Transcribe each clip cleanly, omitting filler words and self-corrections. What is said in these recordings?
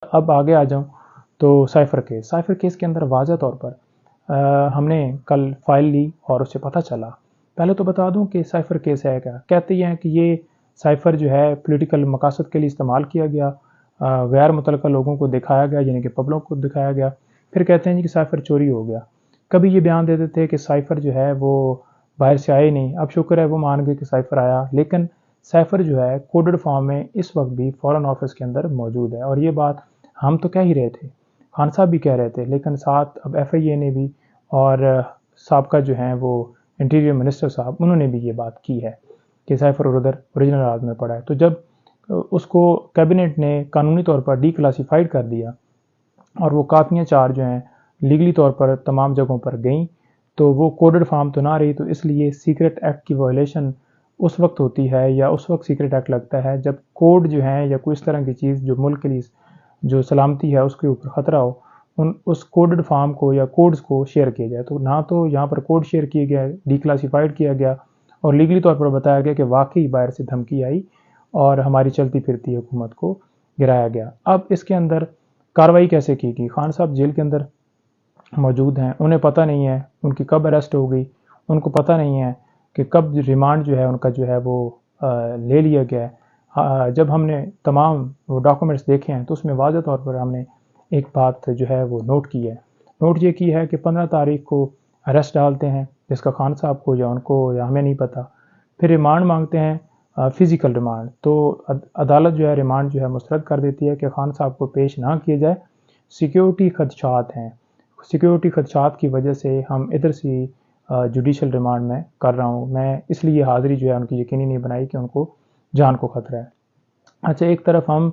اب آگے آ جاؤں تو سائفر کیس کے اندر واضح طور پر ہم نے کل فائل لی اور اس سے پتہ چلا. پہلے تو بتا دوں کہ سائفر کیس ہے کیا. کہتے ہیں کہ یہ سائفر جو ہے پولیٹیکل مقاصد کے لیے استعمال کیا گیا، غیر متعلقہ لوگوں کو دکھایا گیا، یعنی کہ پبلک کو دکھایا گیا. پھر کہتے ہیں کہ سائفر چوری ہو گیا. کبھی یہ بیان دیتے تھے کہ سائفر جو ہے وہ باہر سے آئے نہیں. اب شکر ہے وہ مان گئے کہ سائفر آیا، لیکن سائفر جو ہے کوڈڈ فارم میں اس وقت بھی فارن آفس کے اندر موجود ہے. اور یہ بات ہم تو کہہ ہی رہے تھے، خان صاحب بھی کہہ رہے تھے، لیکن ساتھ اب ایف آئی اے نے بھی اور سابقہ جو ہیں وہ انٹیریئر منسٹر صاحب، انہوں نے بھی یہ بات کی ہے کہ سائفر اور ادھر اوریجنل راز میں پڑا ہے. تو جب اس کو کیبنٹ نے قانونی طور پر ڈی کلاسیفائڈ کر دیا اور وہ کاپیاں 4 جو ہیں لیگلی طور پر تمام جگہوں پر گئیں، تو وہ کوڈڈ فارم تو نہ رہی. تو اس لیے سیکرٹ ایکٹ کی وائلیشن اس وقت ہوتی ہے یا اس وقت سیکرٹ ایکٹ لگتا ہے جب کوڈ جو ہیں یا کوئی اس طرح کی چیز جو ملک کے لیے جو سلامتی ہے اس کے اوپر خطرہ ہو، اس کوڈڈ فارم کو یا کوڈز کو شیئر کیا جائے. تو نہ تو یہاں پر کوڈ شیئر کیا گیا، ڈی کلاسیفائڈ کیا گیا اور لیگلی طور پر بتایا گیا کہ واقعی باہر سے دھمکی آئی اور ہماری چلتی پھرتی حکومت کو گرایا گیا. اب اس کے اندر کارروائی کیسے کی گئی؟ خان صاحب جیل کے اندر موجود ہیں، انہیں پتہ نہیں ہے ان کی کب اریسٹ ہو گئی، ان کو پتہ نہیں ہے کہ کب ریمانڈ جو ہے ان کا جو ہے وہ لے لیا گیا ہے. جب ہم نے تمام وہ ڈاکومنٹس دیکھے ہیں تو اس میں واضح طور پر ہم نے ایک بات جو ہے وہ نوٹ کی ہے. نوٹ یہ کی ہے کہ 15 تاریخ کو اریسٹ ڈالتے ہیں جس کا خان صاحب کو یا ان کو یا ہمیں نہیں پتہ. پھر ریمانڈ مانگتے ہیں، فزیکل ریمانڈ. تو عدالت جو ہے ریمانڈ جو ہے مسترد کر دیتی ہے کہ خان صاحب کو پیش نہ کیے جائے، سیکیورٹی خدشات ہیں، سیکیورٹی خدشات کی وجہ سے ہم ادھر سے جوڈیشل ریمانڈ میں کر رہا ہوں. میں اس لیے حاضری جو ہے ان کی یقینی نہیں بنائی کہ ان کو جان کو خطرہ ہے. اچھا، ایک طرف ہم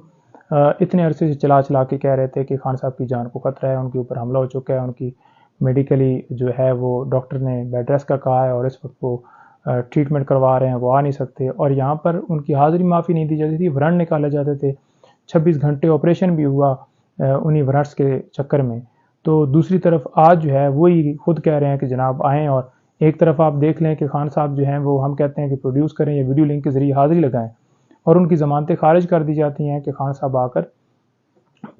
اتنے عرصے سے چلا کے کہہ رہے تھے کہ خان صاحب کی جان کو خطرہ ہے، ان کے اوپر حملہ ہو چکا ہے، ان کی میڈیکلی جو ہے وہ ڈاکٹر نے بیڈ ریسٹ کا کہا ہے اور اس وقت وہ ٹریٹمنٹ کروا رہے ہیں، وہ آ نہیں سکتے. اور یہاں پر ان کی حاضری معافی نہیں دی جاتی تھی، وارنٹ نکالے جاتے تھے. 26 گھنٹے آپریشن بھی ہوا انہی وارنٹس کے چکر میں. تو دوسری طرف آج جو ہے وہی خود کہہ رہے ہیں کہ جناب آئیں. اور ایک طرف آپ دیکھ لیں کہ خان صاحب جو ہیں وہ ہم کہتے ہیں کہ پروڈیوس کریں یا ویڈیو لنک کے ذریعے حاضری لگائیں اور ان کی ضمانتیں خارج کر دی جاتی ہیں کہ خان صاحب آ کر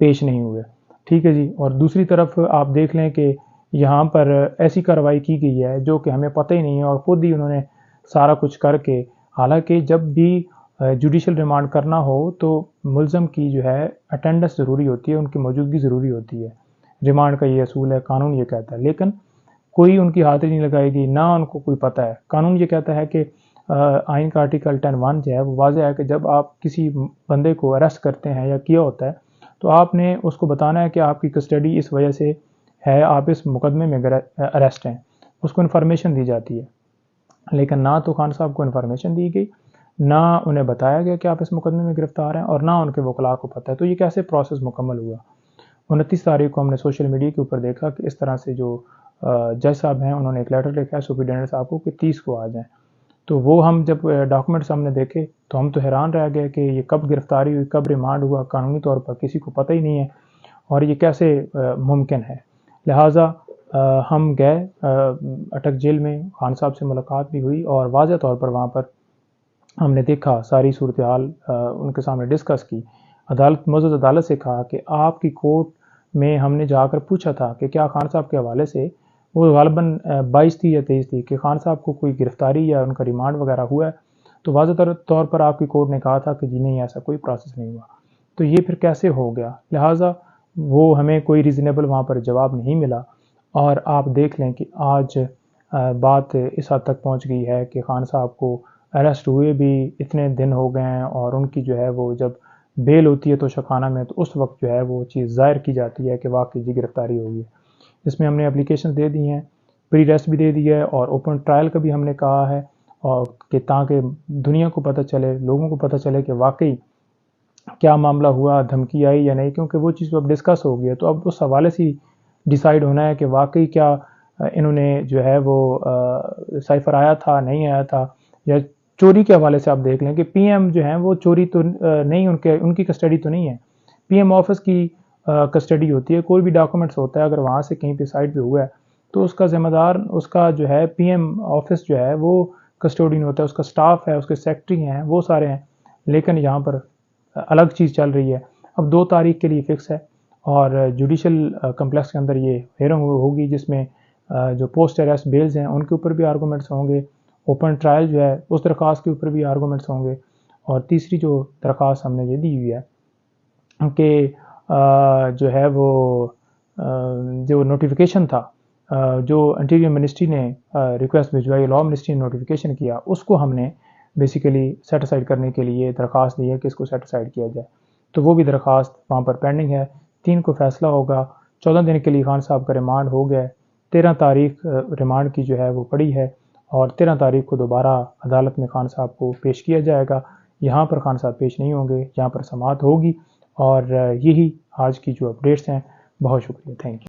پیش نہیں ہوئے. ٹھیک ہے جی. اور دوسری طرف آپ دیکھ لیں کہ یہاں پر ایسی کارروائی کی گئی ہے جو کہ ہمیں پتہ ہی نہیں ہے اور خود ہی انہوں نے سارا کچھ کر کے، حالانکہ جب بھی جوڈیشل ریمانڈ کرنا ہو تو ملزم کی جو ہے اٹینڈنس ضروری ہوتی ہے، ان کی موجودگی ضروری ہوتی ہے. ریمانڈ کا یہ اصول ہے، قانون یہ کہتا ہے، لیکن کوئی ان کی حاضری نہیں لگائے گی، نہ ان کو کوئی پتہ ہے. قانون یہ کہتا ہے کہ آئین کا آرٹیکل 10(1) جو ہے وہ واضح ہے کہ جب آپ کسی بندے کو اریسٹ کرتے ہیں یا کیا ہوتا ہے تو آپ نے اس کو بتانا ہے کہ آپ کی کسٹڈی اس وجہ سے ہے، آپ اس مقدمے میں اریسٹ ہیں، اس کو انفارمیشن دی جاتی ہے. لیکن نہ تو خان صاحب کو انفارمیشن دی گئی، نہ انہیں بتایا گیا کہ آپ اس مقدمے میں گرفتار ہیں، اور نہ ان کے وکلاء کو پتہ ہے. تو یہ کیسے پروسیس مکمل ہوا؟ 29 تاریخ کو ہم نے سوشل میڈیا کے اوپر دیکھا کہ اس طرح سے جو جج صاحب ہیں انہوں نے ایک لیٹر لکھا ہے سپرنٹینڈنٹ صاحب کو کہ 30 کو آ جائیں. تو وہ ہم جب ڈاکومنٹس ہم نے دیکھے تو ہم تو حیران رہ گئے کہ یہ کب گرفتاری ہوئی، کب ریمانڈ ہوا، قانونی طور پر کسی کو پتہ ہی نہیں ہے اور یہ کیسے ممکن ہے. لہٰذا ہم گئے اٹک جیل میں، خان صاحب سے ملاقات بھی ہوئی اور واضح طور پر وہاں پر ہم نے دیکھا، ساری صورتحال ان کے سامنے ڈسکس کی. معزز عدالت سے کہا کہ آپ کی کورٹ میں ہم نے جا کر پوچھا تھا کہ کیا خان صاحب کے حوالے سے، وہ غالباً 22 تھی یا 23 تھی، کہ خان صاحب کو کوئی گرفتاری یا ان کا ریمانڈ وغیرہ ہوا ہے؟ تو واضح طور پر آپ کی کورٹ نے کہا تھا کہ جی نہیں، ایسا کوئی پروسیس نہیں ہوا. تو یہ پھر کیسے ہو گیا؟ لہٰذا وہ ہمیں کوئی ریزنیبل وہاں پر جواب نہیں ملا. اور آپ دیکھ لیں کہ آج بات اس حد تک پہنچ گئی ہے کہ خان صاحب کو اریسٹ ہوئے بھی اتنے دن ہو گئے ہیں اور ان کی جو ہے وہ جب بیل ہوتی ہے تو شخانہ میں، تو اس وقت جو ہے وہ چیز ظاہر کی جاتی ہے کہ واقعی جی گرفتاری ہوگی. اس میں ہم نے اپلیکیشن دے دی ہیں، پری ریسٹ بھی دے دی ہے اور اوپن ٹرائل کا بھی ہم نے کہا ہے، اور کہ تاکہ دنیا کو پتہ چلے، لوگوں کو پتہ چلے کہ واقعی کیا معاملہ ہوا، دھمکی آئی یا نہیں. کیونکہ وہ چیز اب ڈسکس ہو گئی ہے تو اب اس حوالے سے ڈیسائیڈ ہونا ہے کہ واقعی کیا انہوں نے جو ہے وہ سائفر آیا تھا، نہیں آیا تھا. یا چوری کے حوالے سے آپ دیکھ لیں کہ پی ایم جو ہیں وہ چوری تو نہیں، ان کی کسٹڈی تو نہیں ہے، پی ایم آفس کی کسٹڈی ہوتی ہے. کوئی بھی ڈاکومنٹس ہوتا ہے اگر وہاں سے کہیں پہ سائٹ پہ ہوا ہے تو اس کا ذمہ دار اس کا جو ہے پی ایم آفس جو ہے وہ کسٹوڈین ہوتا ہے، اس کا سٹاف ہے، اس کے سیکٹری ہیں، وہ سارے ہیں. لیکن یہاں پر الگ چیز چل رہی ہے. اب 2 تاریخ کے لیے فکس ہے اور جوڈیشل کمپلیکس کے اندر یہ ہیئرنگ ہوگی، جس میں جو پوسٹ اریسٹ بیلز ہیں ان کے اوپر بھی آرگومنٹس ہوں گے، اوپن ٹرائل جو ہے اس درخواست کے اوپر بھی آرگومنٹس ہوں گے، اور تیسری جو درخواست ہم نے یہ دی ہوئی ہے کہ جو ہے وہ جو نوٹیفیکیشن تھا جو انٹیریئر منسٹری نے ریکویسٹ بھجوائی، لاء منسٹری نے نوٹیفیکیشن کیا، اس کو ہم نے بیسیکلی سیٹ اسائڈ کرنے کے لیے درخواست دی ہے کہ اس کو سیٹ اسائڈ کیا جائے، تو وہ بھی درخواست وہاں پر پینڈنگ ہے۔ 3 کو فیصلہ ہوگا، 14 دن کے لیے خان صاحب کا ریمانڈ ہو گیا ہے، 13 تاریخ ریمانڈ کی جو ہے وہ پڑی ہے، اور 13 تاریخ کو دوبارہ عدالت میں خان صاحب کو پیش کیا جائے گا۔ یہاں پر خان صاحب پیش نہیں ہوں گے، یہاں پر سماعت ہوگی، اور یہی آج کی جو اپڈیٹس ہیں۔ بہت شکریہ، تھینک یو۔